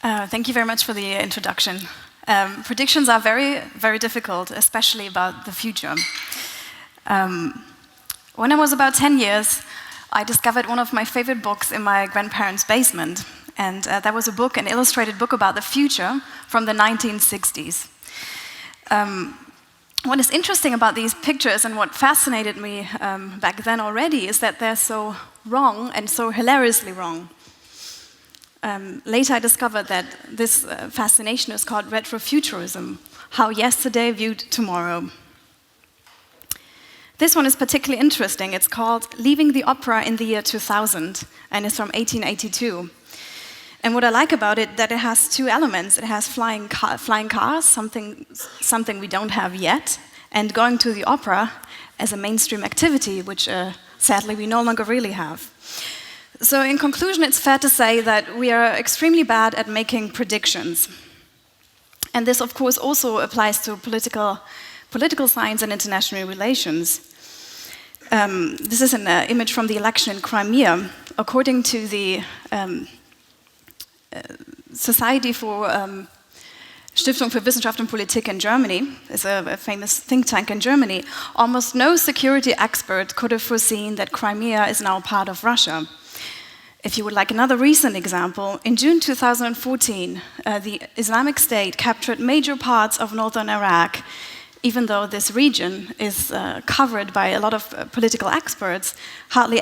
Thank you very much for the introduction. Predictions are very, very difficult, especially about the future. When I was about 10 years, I discovered one of my favorite books in my grandparents' basement. And that was a book, an illustrated book about the future from the 1960s. What is interesting about these pictures and what fascinated me back then already is that they're so wrong and so hilariously wrong. Later I discovered that this fascination is called retrofuturism, how yesterday viewed tomorrow. This one is particularly interesting. It's called Leaving the Opera in the Year 2000, and it's from 1882. And what I like about it, that it has two elements. It has flying cars, something we don't have yet, and going to the opera as a mainstream activity, which sadly we no longer really have. So in conclusion, it's fair to say that we are extremely bad at making predictions. And this, of course, also applies to political science and international relations. This is an image from the election in Crimea. According to the Society for Stiftung für Wissenschaft und Politik in Germany, is a famous think tank in Germany, almost no security expert could have foreseen that Crimea is now part of Russia. If you would like another recent example, in June 2014, the Islamic State captured major parts of northern Iraq. Even though this region is covered by a lot of political experts, hardly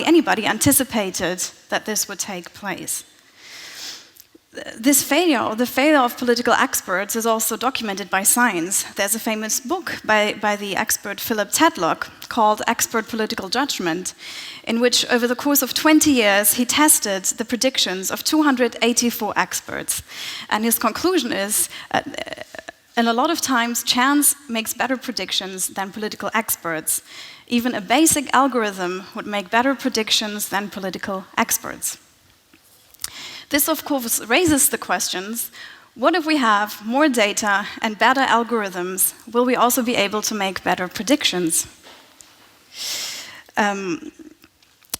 anybody anticipated that this would take place. This failure, or the failure of political experts, is also documented by science. There's a famous book by the expert Philip Tedlock called Expert Political Judgment, in which over the course of 20 years he tested the predictions of 284 experts. And his conclusion is, and a lot of times chance makes better predictions than political experts. Even a basic algorithm would make better predictions than political experts. This, of course, raises the questions, what if we have more data and better algorithms? Will we also be able to make better predictions?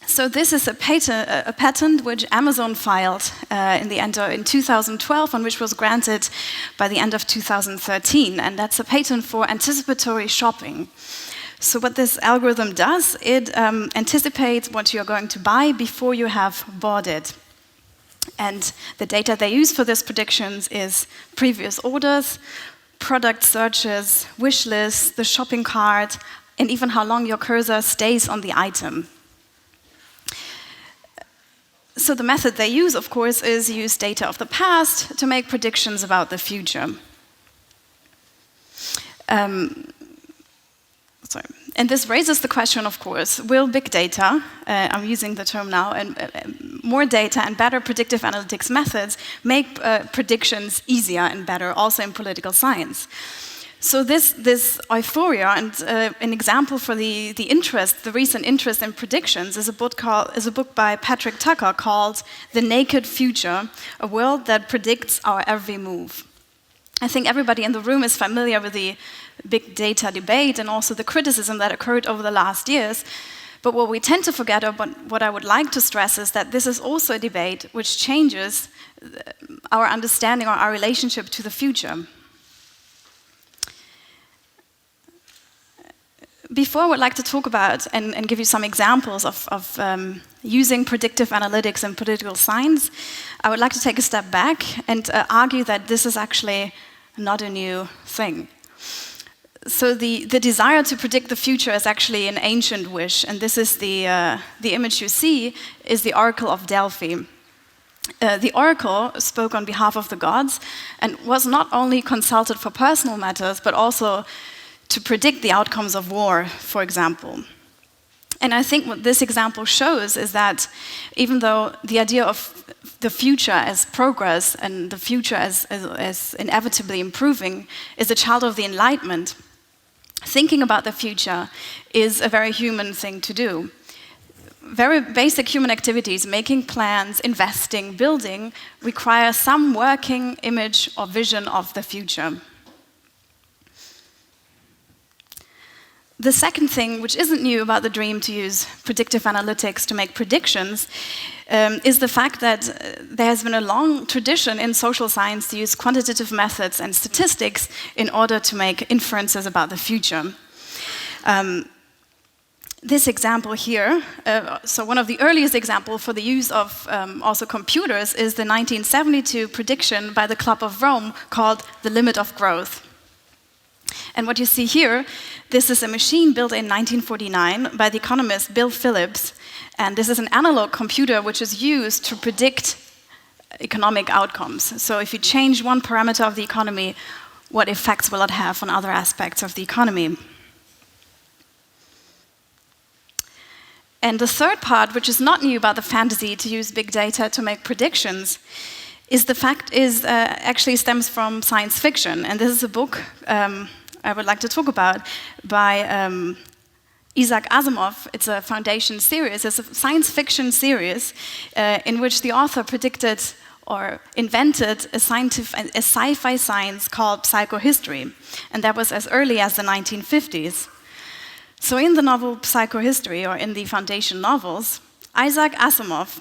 So this is a patent which Amazon filed in 2012, and which was granted by the end of 2013, and that's a patent for anticipatory shopping. So what this algorithm does, it anticipates what you're going to buy before you have bought it. And the data they use for these predictions is previous orders, product searches, wish lists, the shopping cart, and even how long your cursor stays on the item. So the method they use, of course, is use data of the past to make predictions about the future. And this raises the question, of course, will big data, I'm using the term now, and more data and better predictive analytics methods make predictions easier and better, also in political science? So this euphoria, and an example for the recent interest in predictions, is a book by Patrick Tucker called The Naked Future, a world that predicts our every move. I think everybody in the room is familiar with the big data debate and also the criticism that occurred over the last years. But what we tend to forget, or what I would like to stress, is that this is also a debate which changes our understanding or our relationship to the future. Before, I would like to talk about and give you some examples of using predictive analytics in political science. I would like to take a step back and argue that this is actually not a new thing. So the desire to predict the future is actually an ancient wish, and this is the image you see is the Oracle of Delphi. The oracle spoke on behalf of the gods and was not only consulted for personal matters, but also to predict the outcomes of war, for example. And I think what this example shows is that even though the idea of the future as progress and the future as inevitably improving is a child of the Enlightenment, thinking about the future is a very human thing to do. Very basic human activities, making plans, investing, building, require some working image or vision of the future. The second thing, which isn't new about the dream to use predictive analytics to make predictions, is the fact that there has been a long tradition in social science to use quantitative methods and statistics in order to make inferences about the future. This example here, so one of the earliest examples for the use of also computers is the 1972 prediction by the Club of Rome called the limit of growth. And what you see here, this is a machine built in 1949 by the economist Bill Phillips, and this is an analog computer which is used to predict economic outcomes. So if you change one parameter of the economy, what effects will it have on other aspects of the economy? And the third part, which is not new about the fantasy to use big data to make predictions, actually stems from science fiction. And this is a book I would like to talk about by Isaac Asimov. It's a Foundation series. It's a science fiction series in which the author predicted or invented a sci-fi science called psychohistory. And that was as early as the 1950s. So in the novel Psychohistory, or in the Foundation novels, Isaac Asimov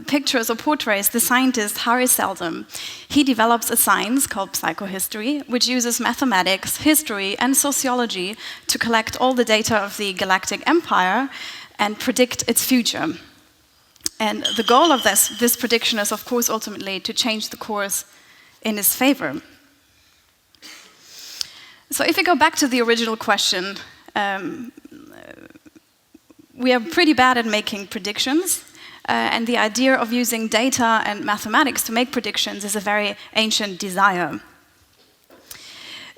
pictures or portrays the scientist Harry Seldon. He develops a science called psychohistory, which uses mathematics, history, and sociology to collect all the data of the galactic empire and predict its future. And the goal of this prediction is, of course, ultimately to change the course in his favor. So if we go back to the original question, we are pretty bad at making predictions. And the idea of using data and mathematics to make predictions is a very ancient desire.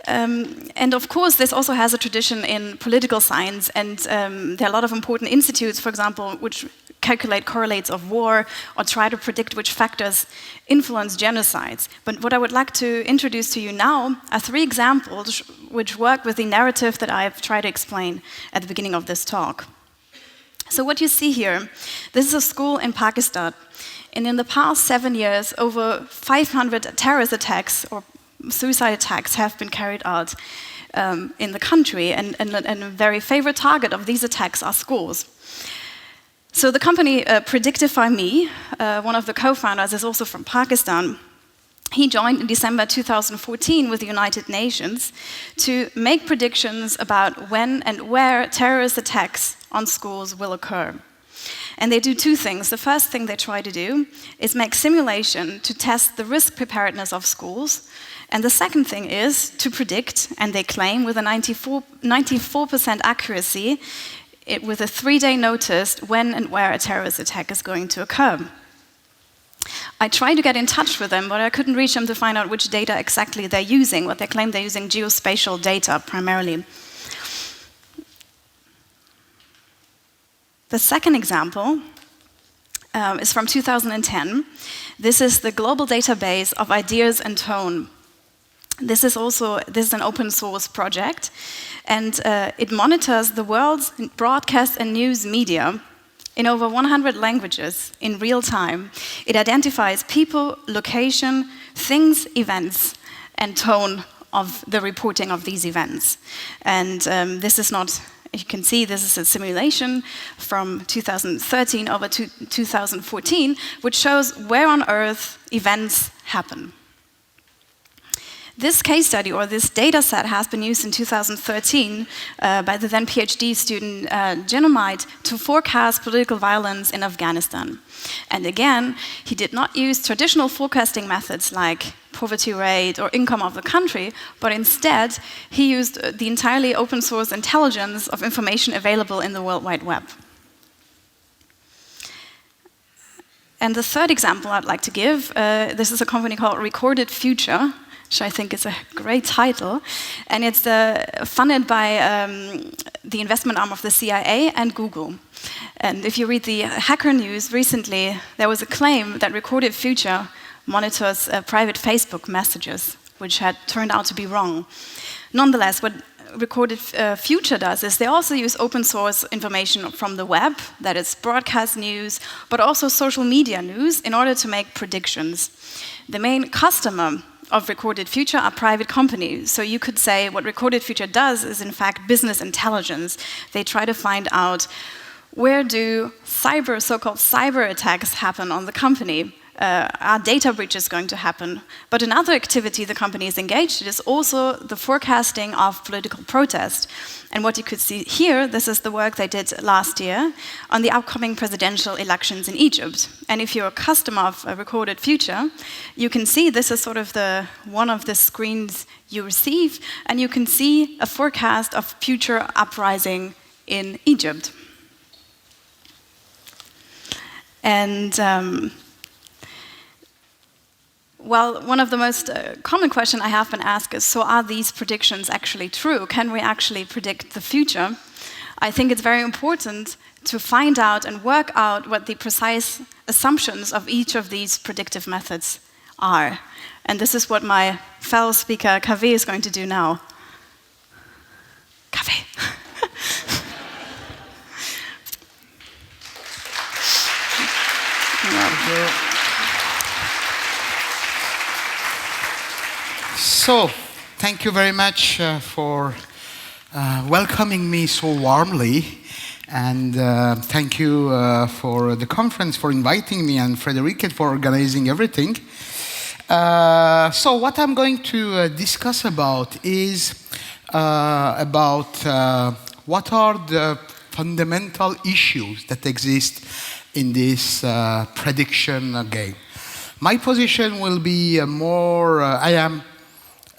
And of course, this also has a tradition in political science, and there are a lot of important institutes, for example, which calculate correlates of war or try to predict which factors influence genocides. But what I would like to introduce to you now are 3 examples which work with the narrative that I've tried to explain at the beginning of this talk. So what you see here, this is a school in Pakistan, and in the past 7 years, over 500 terrorist attacks or suicide attacks have been carried out in the country, and a very favorite target of these attacks are schools. So the company Predictify.me, one of the co-founders is also from Pakistan. He joined in December 2014 with the United Nations to make predictions about when and where terrorist attacks on schools will occur. And they do 2 things. The first thing they try to do is make simulation to test the risk preparedness of schools. And the second thing is to predict, and they claim with a 94% accuracy, with a 3-day notice, when and where a terrorist attack is going to occur. I tried to get in touch with them, but I couldn't reach them to find out which data exactly they're using. What they claim they're using geospatial data primarily. The second example is from 2010. This is the global database of ideas and tone. This is an open source project, and it monitors the world's broadcast and news media in over 100 languages in real time. It identifies people, location, things, events, and tone of the reporting of these events. And this is not, you can see this is a simulation from 2013 over to 2014, which shows where on Earth events happen. This case study, or this data set, has been used in 2013 by the then PhD student Genomite to forecast political violence in Afghanistan. And again, he did not use traditional forecasting methods like poverty rate or income of the country, but instead he used the entirely open source intelligence of information available in the World Wide Web. And the third example I'd like to give, this is a company called Recorded Future, which I think is a great title, and it's funded by the investment arm of the CIA and Google. And if you read the Hacker News recently, there was a claim that Recorded Future monitors private Facebook messages, which had turned out to be wrong. Nonetheless, what Recorded Future does is they also use open source information from the web, that is broadcast news, but also social media news, in order to make predictions. The main customer of Recorded Future are private companies. So you could say what Recorded Future does is in fact business intelligence. They try to find out where do so-called cyber attacks happen on the company. Are data breaches going to happen? But another activity the company is engaged in is also the forecasting of political protest. And what you could see here, this is the work they did last year on the upcoming presidential elections in Egypt. And if you're a customer of a Recorded Future, you can see this is sort of one of the screens you receive, and you can see a forecast of future uprising in Egypt. And well, one of the most common questions I have been asked is, so are these predictions actually true? Can we actually predict the future? I think it's very important to find out and work out what the precise assumptions of each of these predictive methods are. And this is what my fellow speaker, Kave, is going to do now. Kave. So, thank you very much for welcoming me so warmly, and thank you for the conference, for inviting me, and Frederike for organizing everything. So what I'm going to discuss about is about what are the fundamental issues that exist in this prediction game. My position will be more, I am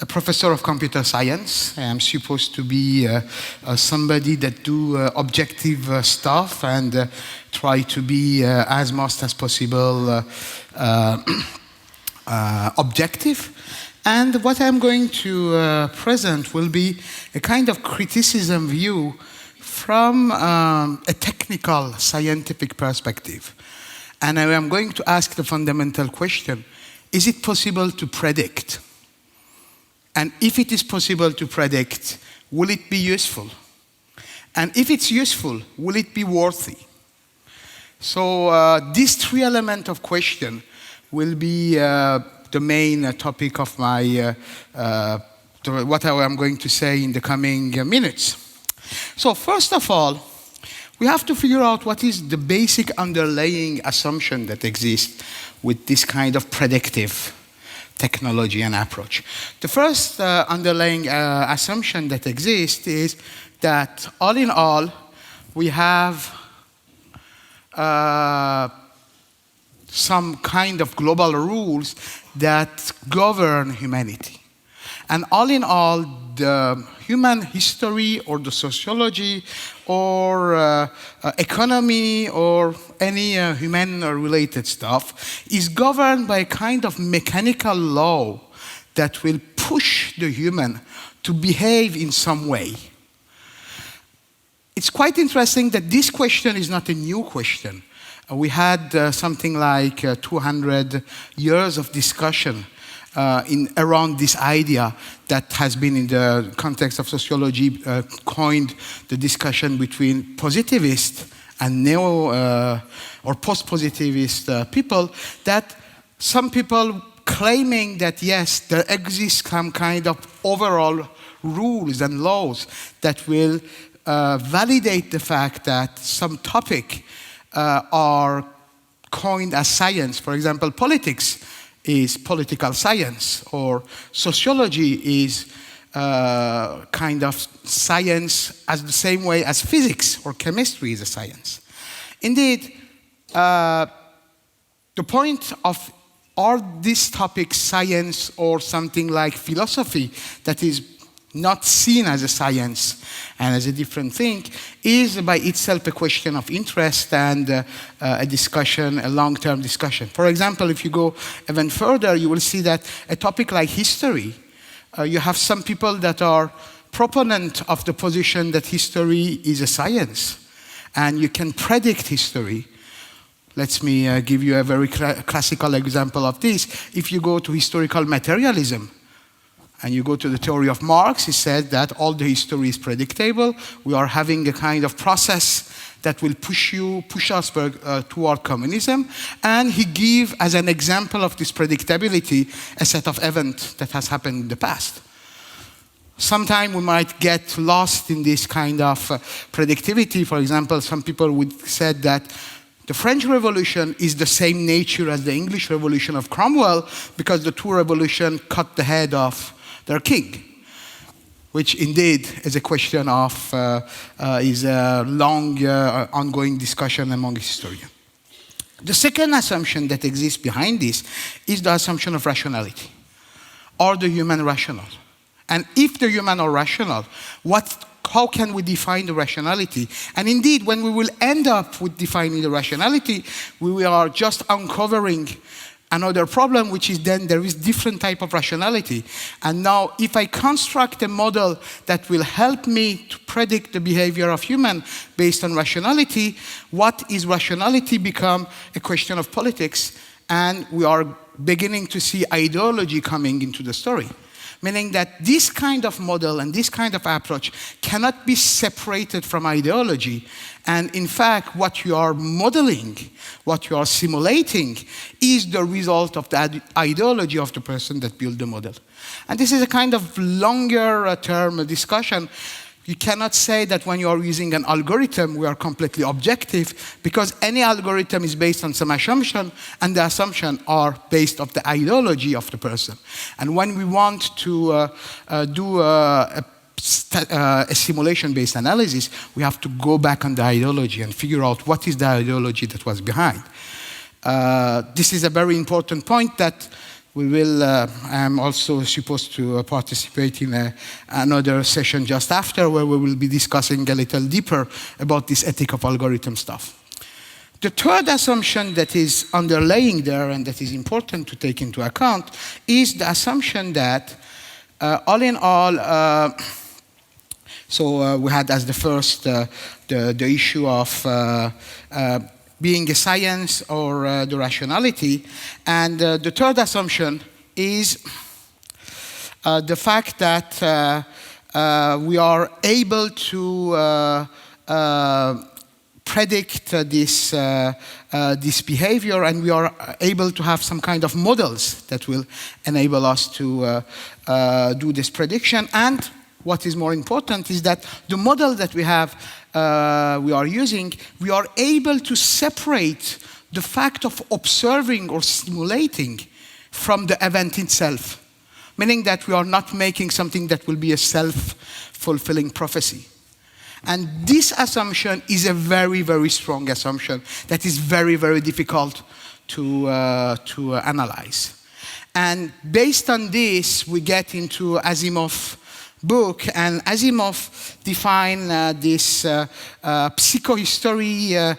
a professor of computer science. I am supposed to be somebody that do objective stuff and try to be as much as possible objective. And what I'm going to present will be a kind of criticism view from a technical scientific perspective. And I am going to ask the fundamental question, is it possible to predict? And if it is possible to predict, will it be useful? And if it's useful, will it be worthy? So these three elements of question will be the main topic of my what I am going to say in the coming minutes. So first of all, we have to figure out what is the basic underlying assumption that exists with this kind of predictive technology and approach. The first underlying assumption that exists is that all in all, we have some kind of global rules that govern humanity. And all in all, the human history or the sociology or economy or any human-related stuff is governed by a kind of mechanical law that will push the human to behave in some way. It's quite interesting that this question is not a new question. We had something like 200 years of discussion around this idea that has been in the context of sociology coined the discussion between positivist and or post-positivist people, that some people claiming that yes, there exists some kind of overall rules and laws that will validate the fact that some topic are coined as science. For example, politics is political science, or sociology is kind of science as the same way as physics or chemistry is a science. Indeed, the point of are these topics science or something like philosophy that is not seen as a science and as a different thing is by itself a question of interest and a discussion, a long-term discussion. For example, if you go even further, you will see that a topic like history, you have some people that are proponent of the position that history is a science and you can predict history. Let me give you a very classical example of this. If you go to historical materialism, And you go to the theory of Marx, he said that all the history is predictable. We are having a kind of process that will push us toward communism. And he gave, as an example of this predictability, a set of events that has happened in the past. Sometimes we might get lost in this kind of predictivity. For example, some people would say that the French Revolution is the same nature as the English Revolution of Cromwell because the two revolutions cut the head off their king, which indeed is a question of, is a long ongoing discussion among historians. The second assumption that exists behind this is the assumption of rationality, or the human rational. And if the human are rational, how can we define the rationality? And indeed, when we will end up with defining the rationality, we are just uncovering another problem, which is then there is different type of rationality. And now, if I construct a model that will help me to predict the behavior of human based on rationality, what is rationality become a question of politics, and we are beginning to see ideology coming into the story. Meaning that this kind of model and this kind of approach cannot be separated from ideology. And in fact, what you are modeling, what you are simulating, is the result of the ideology of the person that built the model. And this is a kind of longer term discussion. You cannot say that when you are using an algorithm, we are completely objective, because any algorithm is based on some assumption, and the assumptions are based on the ideology of the person. And when we want to do a simulation-based analysis, we have to go back on the ideology and figure out what is the ideology that was behind. This is a very important point that we will, I'm also supposed to participate in another session just after, where we will be discussing a little deeper about this ethic of algorithm stuff. The third assumption that is underlying there and that is important to take into account is the assumption that all in all, we had as the first the issue of being a science or the rationality. And the third assumption is the fact that we are able to predict this behavior, and we are able to have some kind of models that will enable us to do this prediction. And what is more important is that the model that we have, we are using, we are able to separate the fact of observing or simulating from the event itself, meaning that we are not making something that will be a self-fulfilling prophecy. And this assumption is a very, very strong assumption that is very, very difficult to analyze. And based on this, we get into Asimov's book, and Asimov defined this psychohistory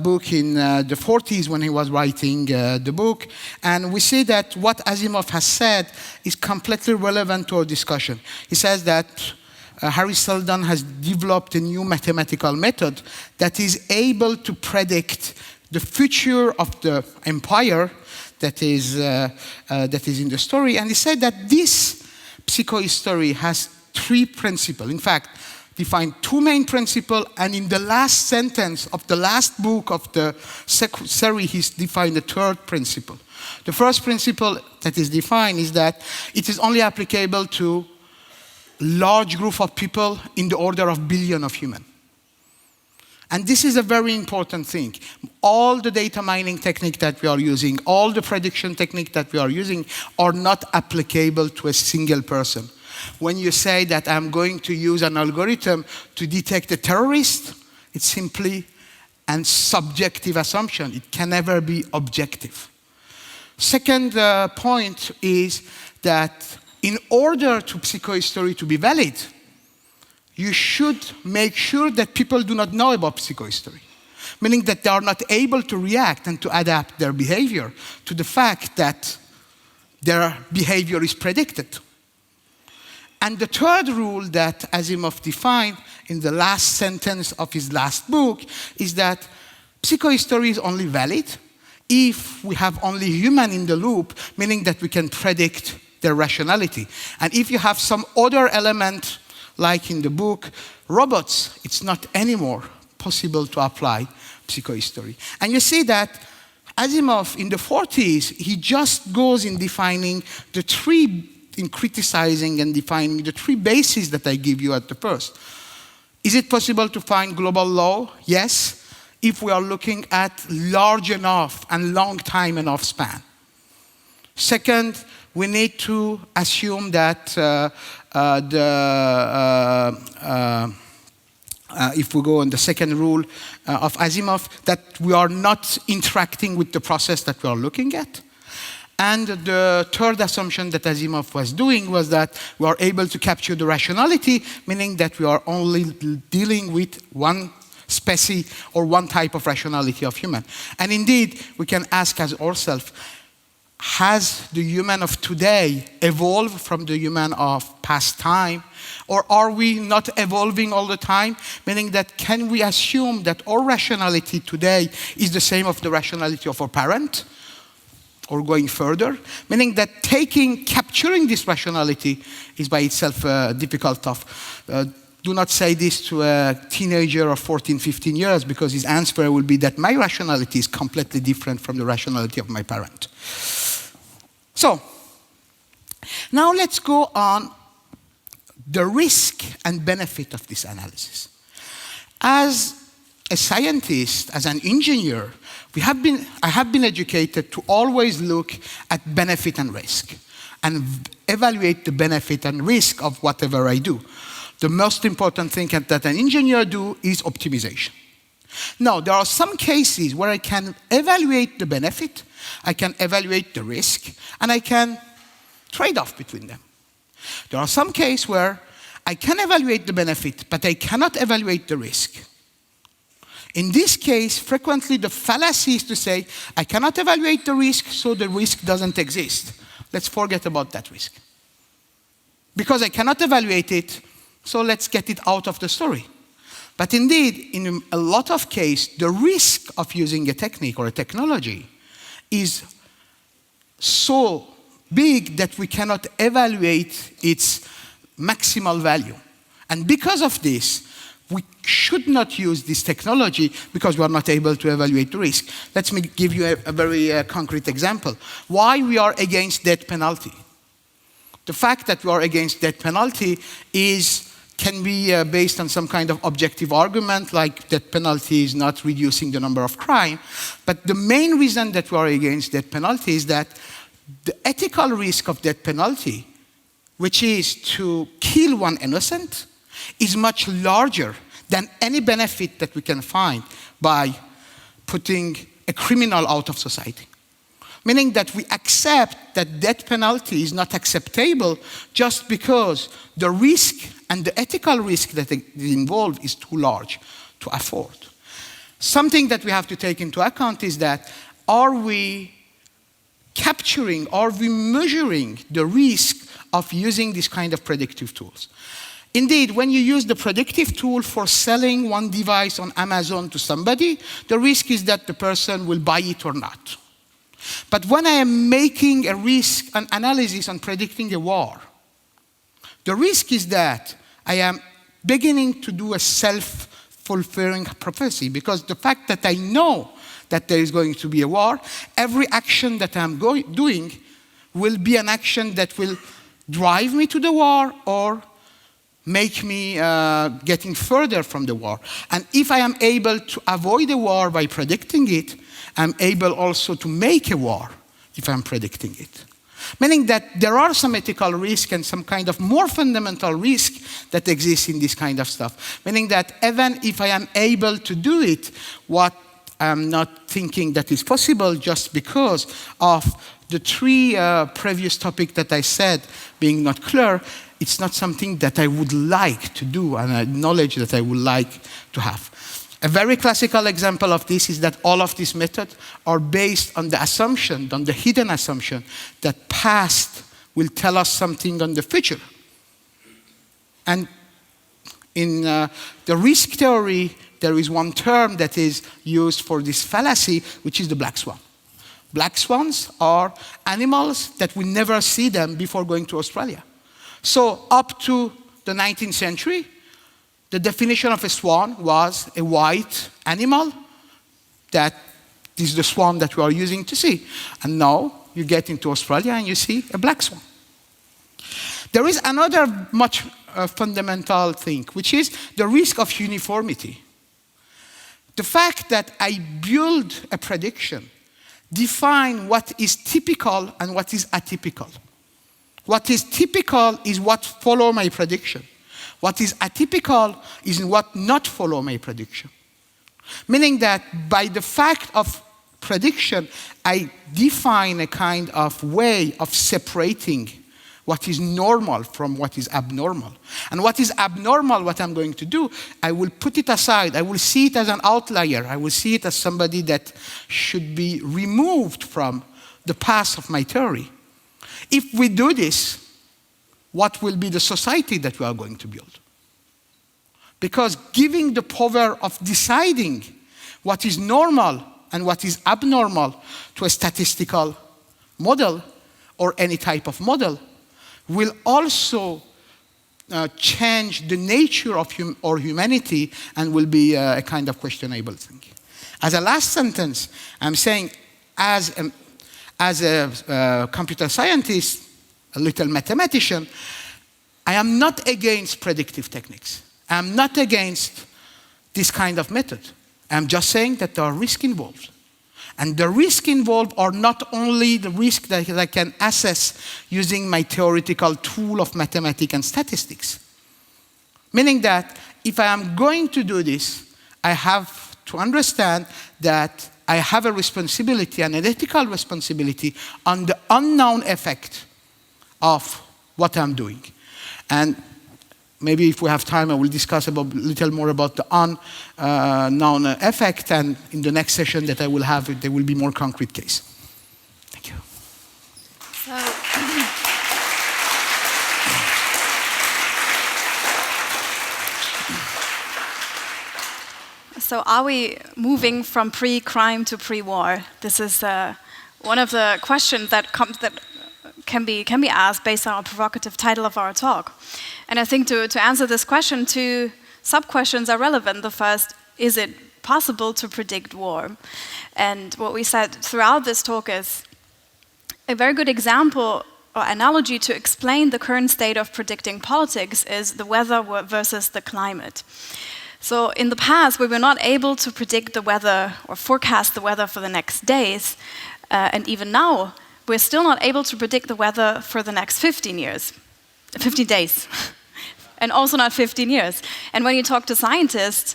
book in the 40s when he was writing the book. And we see that what Asimov has said is completely relevant to our discussion. He says that Harry Seldon has developed a new mathematical method that is able to predict the future of the empire that is in the story. And he said that this psychohistory has three principles. In fact, defined two main principles, and in the last sentence of the last book of the series, he's defined the third principle. The first principle that is defined is that it is only applicable to large group of people in the order of billion of humans. And this is a very important thing. All the data mining technique that we are using, all the prediction technique that we are using are not applicable to a single person. When you say that I'm going to use an algorithm to detect a terrorist, it's simply a subjective assumption. It can never be objective. Second point is that in order to psychohistory to be valid, you should make sure that people do not know about psychohistory, meaning that they are not able to react and to adapt their behavior to the fact that their behavior is predicted. And the third rule that Asimov defined in the last sentence of his last book is that psychohistory is only valid if we have only human in the loop, meaning that we can predict their rationality. And if you have some other element, like in the book, robots, it's not anymore possible to apply psychohistory. And you see that Asimov, in the 40s, he just goes in defining the three, in criticizing and defining the three bases that I give you at the first. Is it possible to find global law? Yes, if we are looking at large enough and long time enough span. Second, we need to assume that if we go on the second rule of Asimov, that we are not interacting with the process that we are looking at. And the third assumption that Asimov was doing was that we are able to capture the rationality, meaning that we are only dealing with one species or one type of rationality of human. And indeed, we can ask ourselves, has the human of today evolved from the human of past time? Or are we not evolving all the time? Meaning that can we assume that our rationality today is the same of the rationality of our parent? Or going further? Meaning that capturing this rationality is by itself difficult tough. Do not say this to a teenager of 14, 15 years, because his answer will be that my rationality is completely different from the rationality of my parent. So, now let's go on the risk and benefit of this analysis. As a scientist, as an engineer, I have been educated to always look at benefit and risk and evaluate the benefit and risk of whatever I do. The most important thing that an engineer do is optimization. Now, there are some cases where I can evaluate the benefit, I can evaluate the risk, and I can trade off between them. There are some cases where I can evaluate the benefit, but I cannot evaluate the risk. In this case, frequently the fallacy is to say, I cannot evaluate the risk, so the risk doesn't exist. Let's forget about that risk. Because I cannot evaluate it, so let's get it out of the story. But indeed, in a lot of cases, the risk of using a technique or a technology is so big that we cannot evaluate its maximal value. And because of this, we should not use this technology because we are not able to evaluate the risk. Let me give you a very concrete example. Why we are against death penalty. The fact that we are against death penalty can be based on some kind of objective argument, like death penalty is not reducing the number of crime. But the main reason that we are against death penalty is that the ethical risk of death penalty, which is to kill one innocent, is much larger than any benefit that we can find by putting a criminal out of society. Meaning that we accept that death penalty is not acceptable just because the risk and the ethical risk that is involved is too large to afford. Something that we have to take into account is that are we measuring the risk of using this kind of predictive tools? Indeed, when you use the predictive tool for selling one device on Amazon to somebody, the risk is that the person will buy it or not. But when I am making an analysis on predicting a war, the risk is that I am beginning to do a self-fulfilling prophecy, because the fact that I know that there is going to be a war, every action that I'm doing will be an action that will drive me to the war or make me getting further from the war. And if I am able to avoid a war by predicting it, I'm able also to make a war if I'm predicting it. Meaning that there are some ethical risk and some kind of more fundamental risk that exists in this kind of stuff. Meaning that even if I am able to do it, what I'm not thinking that is possible just because of the three previous topics that I said being not clear, it's not something that I would like to do and a knowledge that I would like to have. A very classical example of this is that all of these methods are based on the assumption, on the hidden assumption, that past will tell us something on the future. And in the risk theory, there is one term that is used for this fallacy, which is the black swan. Black swans are animals that we never see them before going to Australia. So up to the 19th century, the definition of a swan was a white animal that is the swan that we are using to see. And now you get into Australia and you see a black swan. There is another much fundamental thing, which is the risk of uniformity. The fact that I build a prediction, define what is typical and what is atypical. What is typical is what follow my prediction. What is atypical is what not follow my prediction. Meaning that by the fact of prediction, I define a kind of way of separating what is normal from what is abnormal. And what is abnormal, what I'm going to do, I will put it aside. I will see it as an outlier. I will see it as somebody that should be removed from the path of my theory. If we do this, what will be the society that we are going to build? Because giving the power of deciding what is normal and what is abnormal to a statistical model or any type of model will also change the nature of our humanity and will be a kind of questionable thing. As a last sentence, I'm saying as a computer scientist, a little mathematician, I am not against predictive techniques. I'm not against this kind of method. I'm just saying that there are risks involved. And the risks involved are not only the risk that I can assess using my theoretical tool of mathematics and statistics. Meaning that if I am going to do this, I have to understand that I have a responsibility, an ethical responsibility, on the unknown effect of what I'm doing. And maybe if we have time, I will discuss a little more about the unknown effect, and in the next session that I will have, there will be more concrete case. Thank you. So are we moving from pre-crime to pre-war? This is one of the questions that can be asked based on our provocative title of our talk. And I think to answer this question, two sub-questions are relevant. The first, is it possible to predict war? And what we said throughout this talk is a very good example or analogy to explain the current state of predicting politics is the weather versus the climate. So in the past, we were not able to predict the weather or forecast the weather for the next days. And even now, we're still not able to predict the weather for the next 15 days. And also not 15 years. And when you talk to scientists,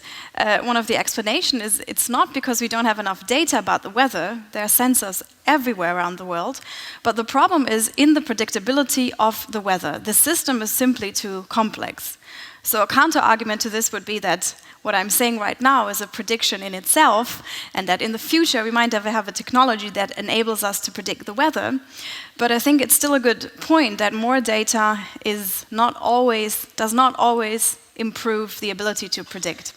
one of the explanations is it's not because we don't have enough data about the weather. There are sensors everywhere around the world. But the problem is in the predictability of the weather. The system is simply too complex. So a counter-argument to this would be that what I'm saying right now is a prediction in itself, and that in the future we might ever have a technology that enables us to predict the weather. But I think it's still a good point that more data does not always improve the ability to predict.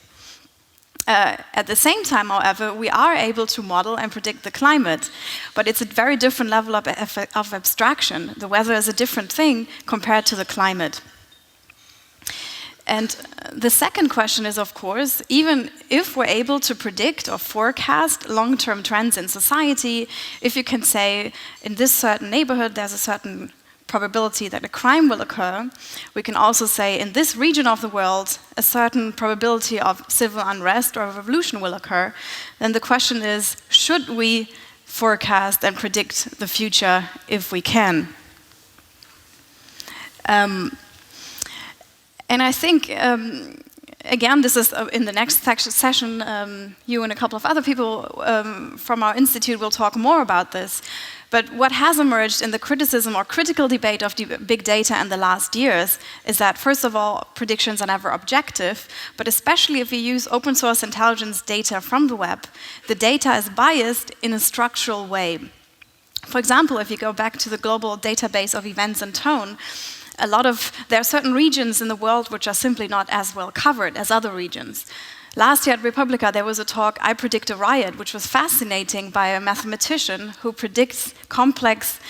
At the same time, however, we are able to model and predict the climate, but it's a very different level of abstraction. The weather is a different thing compared to the climate. And the second question is, of course, even if we're able to predict or forecast long-term trends in society, if you can say in this certain neighborhood there's a certain probability that a crime will occur, we can also say in this region of the world a certain probability of civil unrest or a revolution will occur, then the question is, should we forecast and predict the future if we can? And I think, again, this is in the next session, you and a couple of other people from our institute will talk more about this. But what has emerged in the criticism or critical debate of big data in the last years is that, first of all, predictions are never objective, but especially if we use open source intelligence data from the web, the data is biased in a structural way. For example, if you go back to the global database of events and tone, there are certain regions in the world which are simply not as well covered as other regions. Last year at Republica, there was a talk, I Predict a Riot, which was fascinating, by a mathematician who predicts complex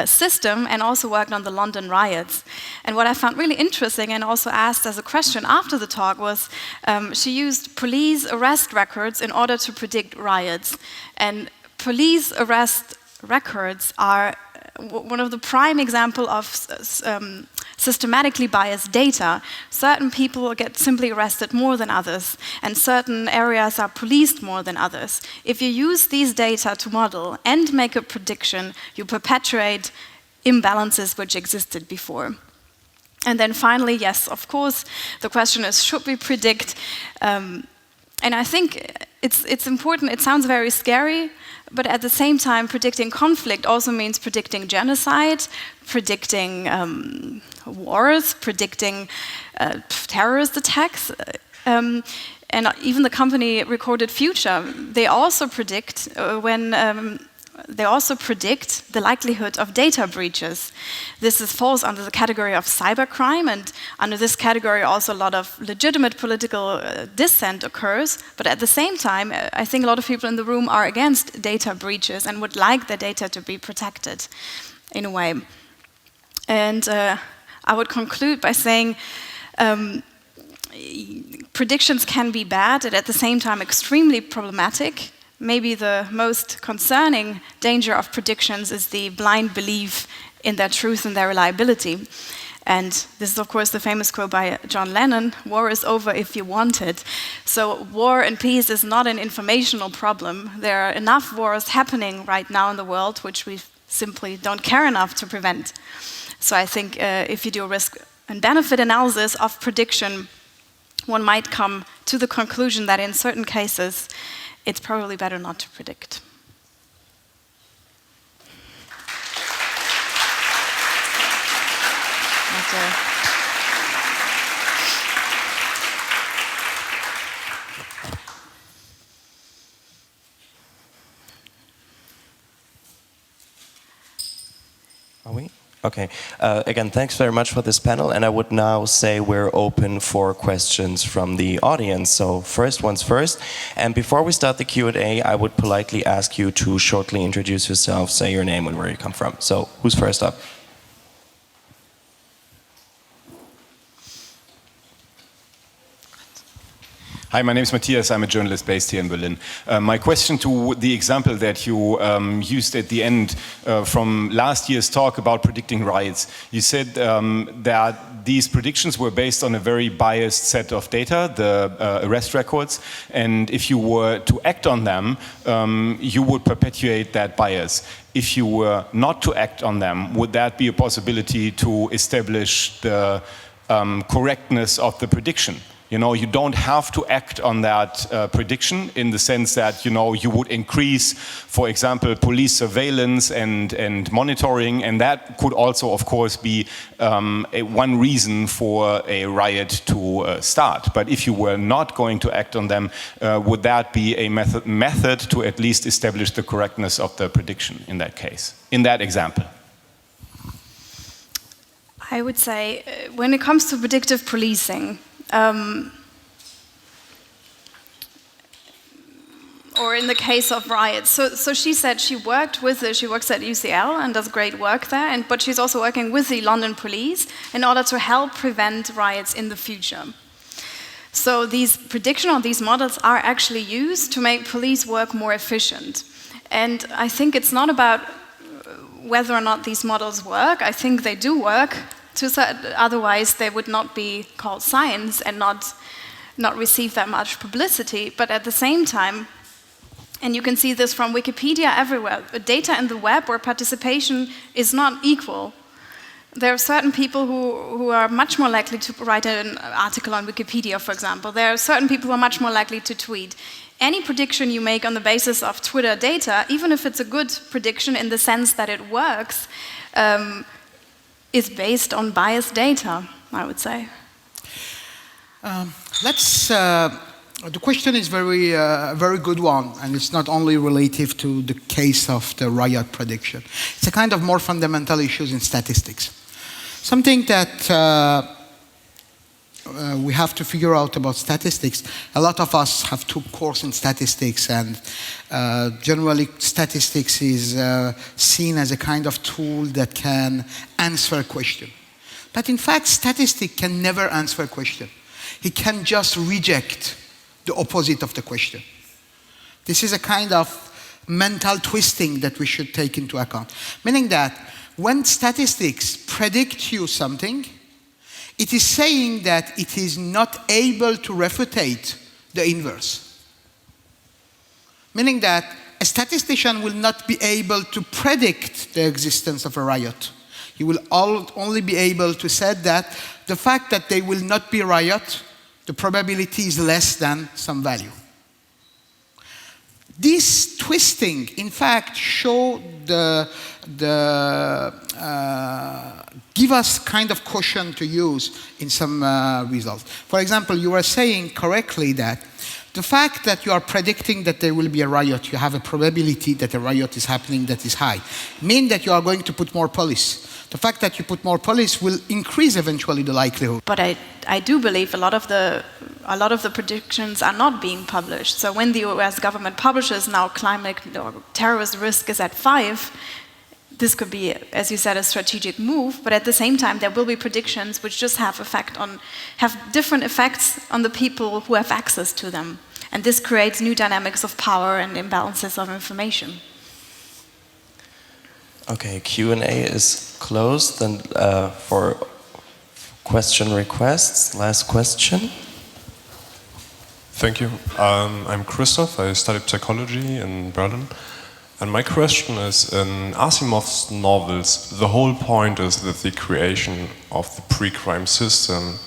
system and also worked on the London riots. And what I found really interesting and also asked as a question after the talk was, she used police arrest records in order to predict riots. And police arrest records are one of the prime examples of systematically biased data. Certain people get simply arrested more than others, and certain areas are policed more than others. If you use these data to model and make a prediction, you perpetuate imbalances which existed before. And then finally, yes, of course, the question is, should we predict? And I think it's important. It sounds very scary, but at the same time, predicting conflict also means predicting genocide, predicting wars, predicting terrorist attacks. And even the company Recorded Future, they also predict the likelihood of data breaches. This falls under the category of cybercrime, and under this category also a lot of legitimate political dissent occurs. But at the same time, I think a lot of people in the room are against data breaches and would like their data to be protected in a way. And I would conclude by saying predictions can be bad and at the same time extremely problematic. Maybe the most concerning danger of predictions is the blind belief in their truth and their reliability. And this is, of course, the famous quote by John Lennon, "War is over if you want it." So war and peace is not an informational problem. There are enough wars happening right now in the world which we simply don't care enough to prevent. So I think if you do a risk and benefit analysis of prediction, one might come to the conclusion that in certain cases, it's probably better not to predict. Are we? Okay. Again, thanks very much for this panel, and I would now say we're open for questions from the audience. So first one's first. And before we start the Q&A, I would politely ask you to shortly introduce yourself, say your name and where you come from. So who's first up? Hi, my name is Matthias. I'm a journalist based here in Berlin. My question to the example that you used at the end from last year's talk about predicting riots. You said that these predictions were based on a very biased set of data, the arrest records, and if you were to act on them, you would perpetuate that bias. If you were not to act on them, would that be a possibility to establish the correctness of the prediction? You know, you don't have to act on that prediction in the sense that, you know, you would increase, for example, police surveillance and monitoring, and that could also, of course, be one reason for a riot to start. But if you were not going to act on them, would that be a method to at least establish the correctness of the prediction in that case, in that example? I would say, when it comes to predictive policing, or in the case of riots. So she said she works at UCL and does great work there, but she's also working with the London police in order to help prevent riots in the future. So these prediction or these models are actually used to make police work more efficient. And I think it's not about whether or not these models work. I think they do work. Otherwise, they would not be called science and not receive that much publicity. But at the same time, and you can see this from Wikipedia everywhere, data in the web where participation is not equal. There are certain people who are much more likely to write an article on Wikipedia, for example. There are certain people who are much more likely to tweet. Any prediction you make on the basis of Twitter data, even if it's a good prediction in the sense that it works, is based on biased data, I would say. The question is very good one, and it's not only relative to the case of the riot prediction. It's a kind of more fundamental issues in statistics. Something that we have to figure out about statistics. A lot of us have took course in statistics, and generally statistics is seen as a kind of tool that can answer a question. But in fact, statistics can never answer a question. It can just reject the opposite of the question. This is a kind of mental twisting that we should take into account. Meaning that when statistics predict you something, it is saying that it is not able to refutate the inverse. Meaning that a statistician will not be able to predict the existence of a riot. He will only be able to say that the fact that there will not be a riot, the probability is less than some value. This twisting, in fact, give us kind of caution to use in some results. For example, you were saying correctly that the fact that you are predicting that there will be a riot, you have a probability that a riot is happening that is high, means that you are going to put more police. The fact that you put more police will increase eventually the likelihood. But I do believe a lot of the predictions are not being published. So when the US government publishes now climate or terrorist risk is at 5, this could be, as you said, a strategic move. But at the same time, there will be predictions which just have different effects on the people who have access to them, and this creates new dynamics of power and imbalances of information. Okay, Q&A is closed, and for question requests, last question. Thank you. I'm Christoph. I studied psychology in Berlin. And my question is, in Asimov's novels, the whole point is that the creation of the pre-crime system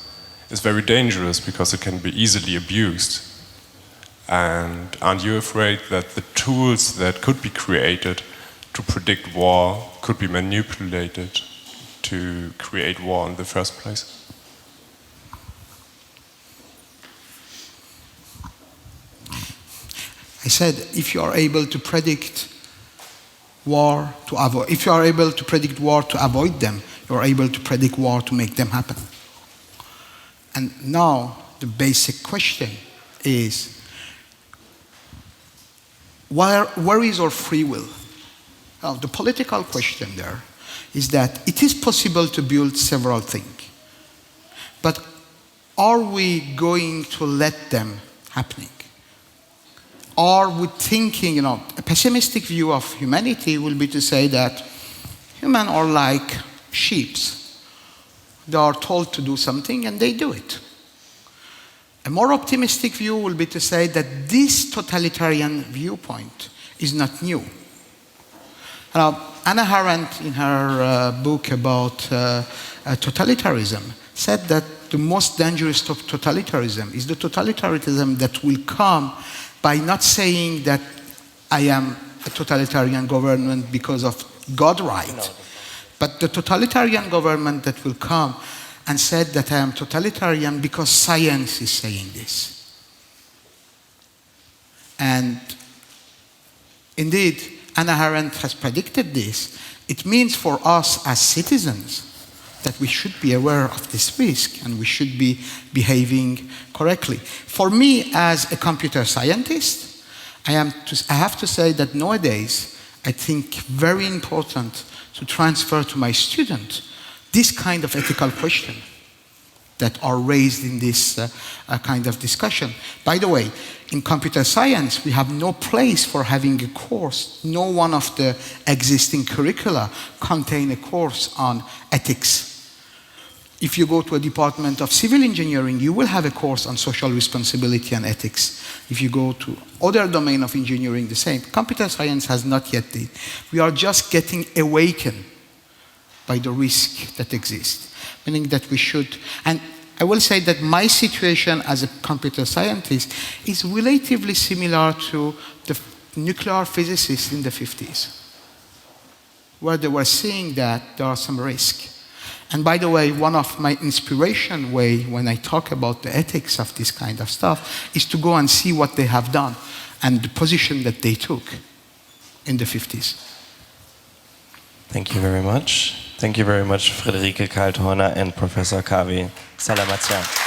is very dangerous because it can be easily abused. And aren't you afraid that the tools that could be created to predict war could be manipulated to create war in the first place? I said, if you are able to predict war to avoid, if you are able to predict war to avoid them, you are able to predict war to make them happen. And now the basic question is, where is our free will? Now, the political question there is that it is possible to build several things, but are we going to let them happening? Are we thinking, a pessimistic view of humanity will be to say that humans are like sheep. They are told to do something and they do it. A more optimistic view will be to say that this totalitarian viewpoint is not new. Now, Hannah Arendt, in her book about totalitarianism, said that the most dangerous totalitarianism is the totalitarianism that will come by not saying that I am a totalitarian government because of God's right, but the totalitarian government that will come and said that I am totalitarian because science is saying this. And indeed, Hannah Arendt has predicted this. It means for us as citizens that we should be aware of this risk and we should be behaving correctly. For me, as a computer scientist, I have to say that nowadays, I think very important to transfer to my student this kind of ethical question that are raised in this kind of discussion. By the way, in computer science, we have no place for having a course. No one of the existing curricula contain a course on ethics. If you go to a department of civil engineering, you will have a course on social responsibility and ethics. If you go to other domain of engineering, the same. Computer science has not yet did. We are just getting awakened by the risk that exists. Meaning that we should, and I will say that my situation as a computer scientist is relatively similar to the nuclear physicists in the 50s, where they were seeing that there are some risk. And by the way, one of my inspiration way when I talk about the ethics of this kind of stuff is to go and see what they have done and the position that they took in the 50s. Thank you very much. Thank you very much, Frederike Kaltheuner and Professor Kave Salamatian.